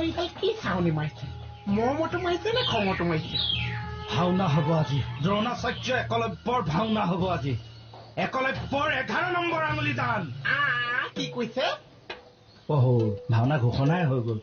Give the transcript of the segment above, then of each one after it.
এইডাল কি চাউনি মাৰিছে মৰমতো মাৰিছে নে খঙতো মাৰিছে ভাওনা হব আজি দ্ৰোণাচাৰ্য একলব্যৰ ভাওনা হব আজি একলব্যৰ 11 নম্বৰ আঙুলি দান কি কৈছে ভাওনা ঘোষণাই হৈ গ'ল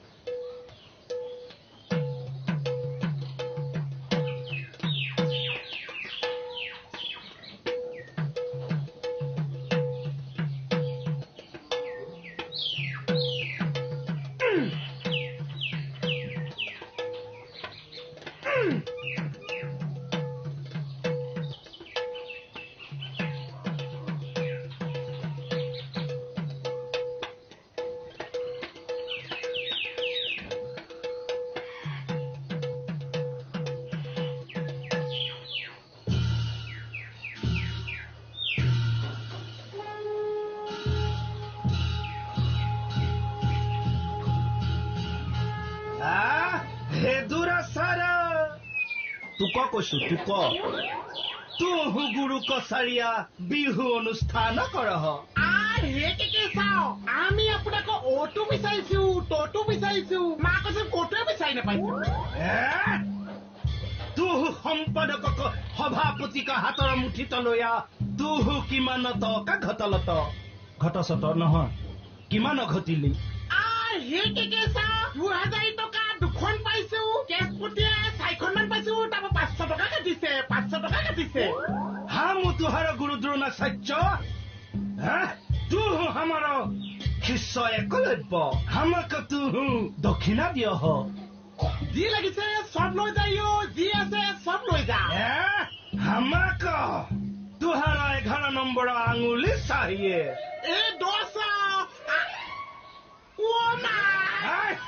তোক কৈছো তোক গুৰু কছাৰীয়া বিহু অনুষ্ঠান কৰহ চাও আমি আপোনাক অটো বিচাৰিছো ততো বিচাৰিছো মা কৈছে কটোৱে বিচাৰি নাপাইছো তোহ সম্পাদকক সভাপতিক হাতৰ মুঠিত লৈয়া তোহ কিমান টকা ঘটলত ঘটছত নহয় কিমান ঘটিলি 2000 টকা দুখন পাইছো কেছপটীয়া 4খন মান পাইছো তাৰপৰা 500 টকা কাটিছে হামু তোহাৰ গুৰু দ্ৰোণাচাৰ্য তোহ আমাৰ শিষ্য একলব্য আমাক তোহ দক্ষিণা দিয় যি লাগিছে সব লৈ যায় যি আছে সব লৈ যা আমাক তোহাৰ 11 নম্বৰ আঙুলি চাহিয়ে এই 10